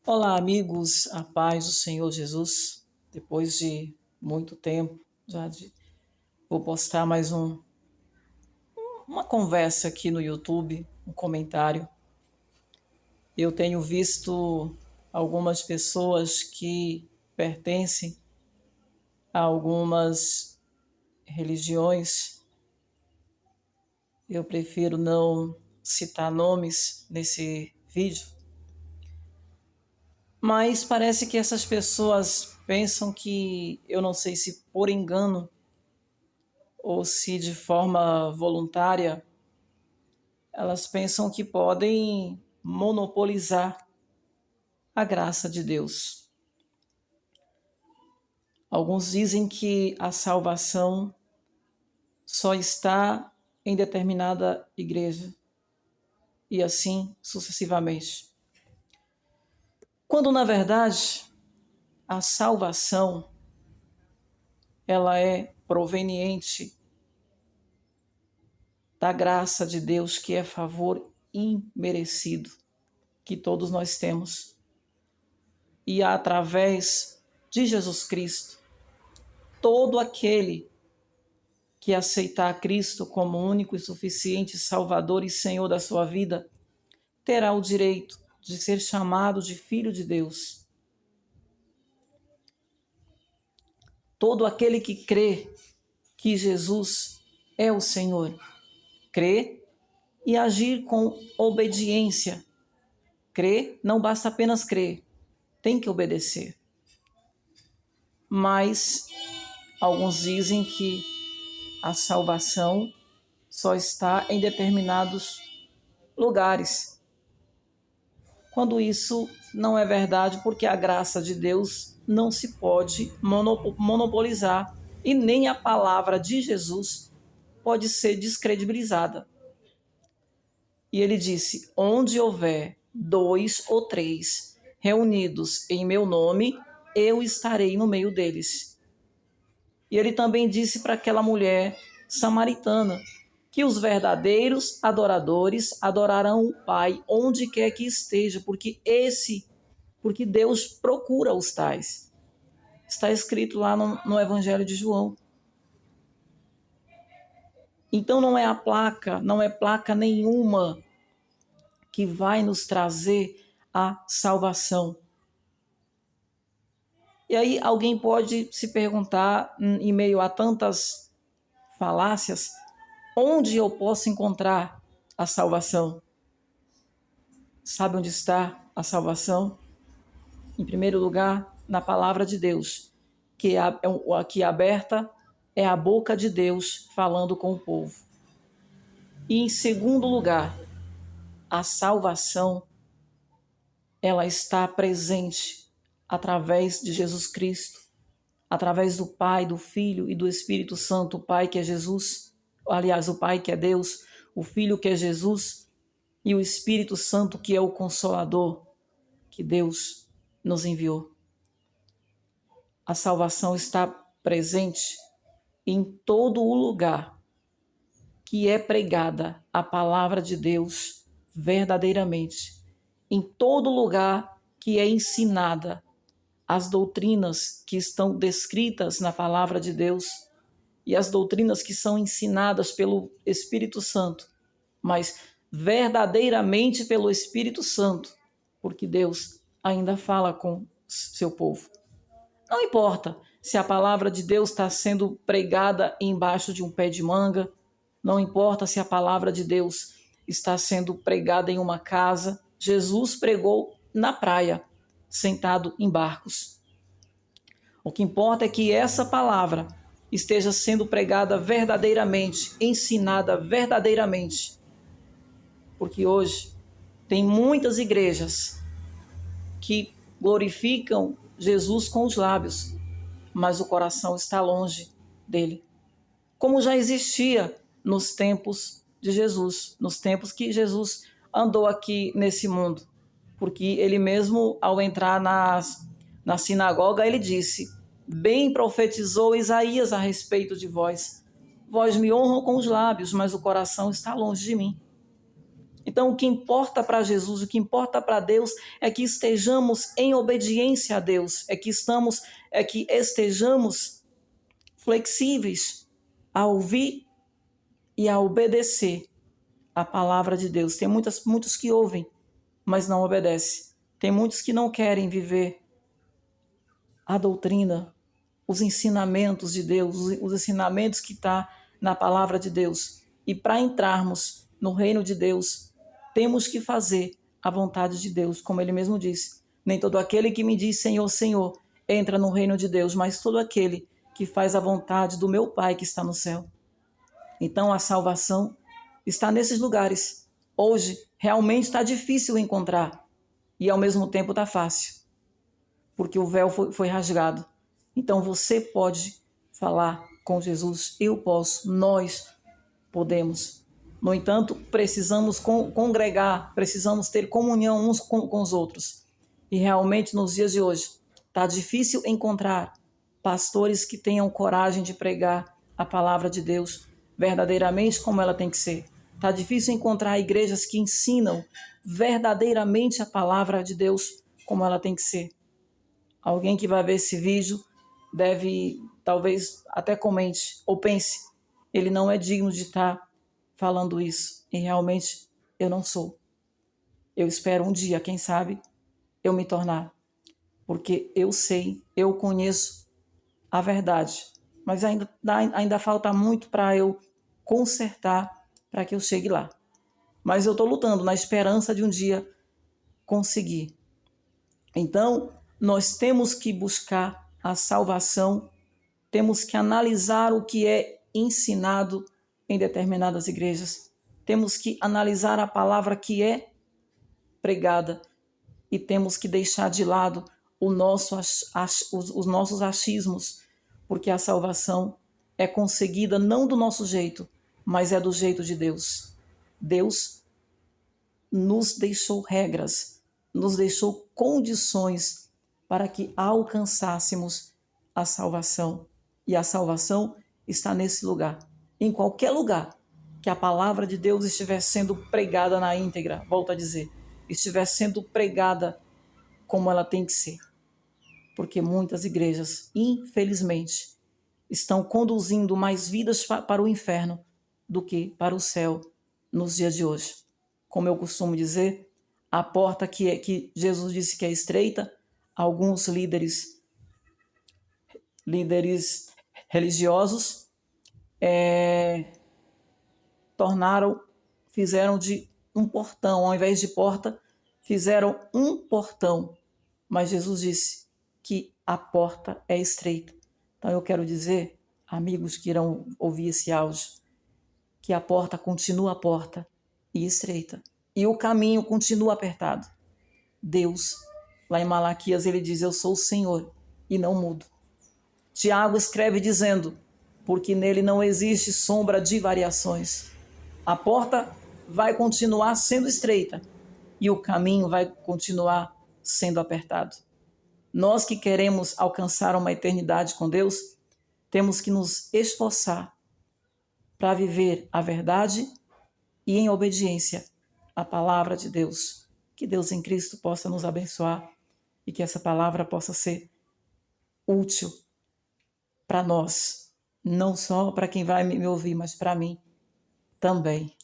Olá, amigos, a paz do Senhor Jesus. Depois de muito tempo, vou postar uma conversa aqui no YouTube, um comentário. Eu tenho visto algumas pessoas que pertencem a algumas religiões. Eu prefiro não citar nomes nesse vídeo, mas parece que essas pessoas pensam que, eu não sei se por engano ou se de forma voluntária, elas pensam que podem monopolizar a graça de Deus. Alguns dizem que a salvação só está em determinada igreja e assim sucessivamente. Quando, na verdade, a salvação ela é proveniente da graça de Deus, que é favor imerecido que todos nós temos. E através de Jesus Cristo, todo aquele que aceitar Cristo como único e suficiente Salvador e Senhor da sua vida, terá o direito de ser chamado de filho de Deus. Todo aquele que crê que Jesus é o Senhor, crê e agir com obediência. Crer não basta apenas crer, tem que obedecer. Mas alguns dizem que a salvação só está em determinados lugares, quando isso não é verdade, porque a graça de Deus não se pode monopolizar e nem a palavra de Jesus pode ser descredibilizada. E ele disse: onde houver 2 ou 3 reunidos em meu nome, eu estarei no meio deles. E ele também disse para aquela mulher samaritana que os verdadeiros adoradores adorarão o Pai onde quer que esteja, porque Deus procura os tais. Está escrito lá no Evangelho de João. Então não é placa nenhuma que vai nos trazer a salvação. E aí alguém pode se perguntar, em meio a tantas falácias, onde eu posso encontrar a salvação? Sabe onde está a salvação? Em primeiro lugar, na palavra de Deus, que aqui aberta é a boca de Deus falando com o povo. E em segundo lugar, a salvação ela está presente através de Jesus Cristo, através do Pai, do Filho e do Espírito Santo. O Pai que é Jesus, aliás, o Pai que é Deus, o Filho que é Jesus e o Espírito Santo que é o Consolador que Deus nos enviou. A salvação está presente em todo o lugar que é pregada a palavra de Deus verdadeiramente, em todo lugar que é ensinada as doutrinas que estão descritas na palavra de Deus e as doutrinas que são ensinadas pelo Espírito Santo, mas verdadeiramente pelo Espírito Santo, porque Deus ainda fala com seu povo. Não importa se a palavra de Deus está sendo pregada embaixo de um pé de manga, não importa se a palavra de Deus está sendo pregada em uma casa. Jesus pregou na praia, sentado em barcos. O que importa é que essa palavra esteja sendo pregada verdadeiramente, ensinada verdadeiramente. Porque hoje tem muitas igrejas que glorificam Jesus com os lábios, mas o coração está longe dele. Como já existia nos tempos de Jesus, nos tempos que Jesus andou aqui nesse mundo. Porque ele mesmo, ao entrar na sinagoga, ele disse: bem profetizou Isaías a respeito de vós. Vós me honram com os lábios, mas o coração está longe de mim. Então, o que importa para Jesus, o que importa para Deus é que estejamos em obediência a Deus, é que estejamos flexíveis a ouvir e a obedecer a palavra de Deus. Tem muitos que ouvem, mas não obedecem. Tem muitos que não querem viver a doutrina, os ensinamentos de Deus, os ensinamentos que está na palavra de Deus. E para entrarmos no reino de Deus, temos que fazer a vontade de Deus, como ele mesmo disse. Nem todo aquele que me diz Senhor, Senhor, entra no reino de Deus, mas todo aquele que faz a vontade do meu Pai que está no céu. Então a salvação está nesses lugares. Hoje realmente está difícil encontrar e ao mesmo tempo está fácil, porque o véu foi rasgado. Então você pode falar com Jesus, eu posso, nós podemos. No entanto, precisamos congregar, precisamos ter comunhão uns com os outros. E realmente nos dias de hoje está difícil encontrar pastores que tenham coragem de pregar a palavra de Deus verdadeiramente como ela tem que ser. Está difícil encontrar igrejas que ensinam verdadeiramente a palavra de Deus como ela tem que ser. Alguém que vai ver esse vídeo deve, talvez até comente ou pense, ele não é digno de estar falando isso. E realmente eu não sou. Eu espero um dia, quem sabe, eu me tornar. Porque eu sei, eu conheço a verdade. Mas ainda falta muito para eu consertar, para que eu chegue lá. Mas eu estou lutando na esperança de um dia conseguir. Então, nós temos que buscar a salvação, temos que analisar o que é ensinado em determinadas igrejas, temos que analisar a palavra que é pregada e temos que deixar de lado os nossos achismos, porque a salvação é conseguida não do nosso jeito, mas é do jeito de Deus. Deus nos deixou regras, nos deixou condições para que alcançássemos a salvação. E a salvação está nesse lugar. Em qualquer lugar que a palavra de Deus estiver sendo pregada na íntegra, volto a dizer, estiver sendo pregada como ela tem que ser. Porque muitas igrejas, infelizmente, estão conduzindo mais vidas para o inferno do que para o céu nos dias de hoje. Como eu costumo dizer, a porta que Jesus disse que é estreita, alguns líderes religiosos fizeram de um portão, ao invés de porta, fizeram um portão. Mas Jesus disse que a porta é estreita. Então eu quero dizer, amigos que irão ouvir esse áudio, que a porta continua a porta e estreita. E o caminho continua apertado. Deus, lá em Malaquias, ele diz, eu sou o Senhor e não mudo. Tiago escreve dizendo, porque nele não existe sombra de variações. A porta vai continuar sendo estreita e o caminho vai continuar sendo apertado. Nós que queremos alcançar uma eternidade com Deus, temos que nos esforçar para viver a verdade e em obediência à palavra de Deus. Que Deus em Cristo possa nos abençoar e que essa palavra possa ser útil para nós, não só para quem vai me ouvir, mas para mim também.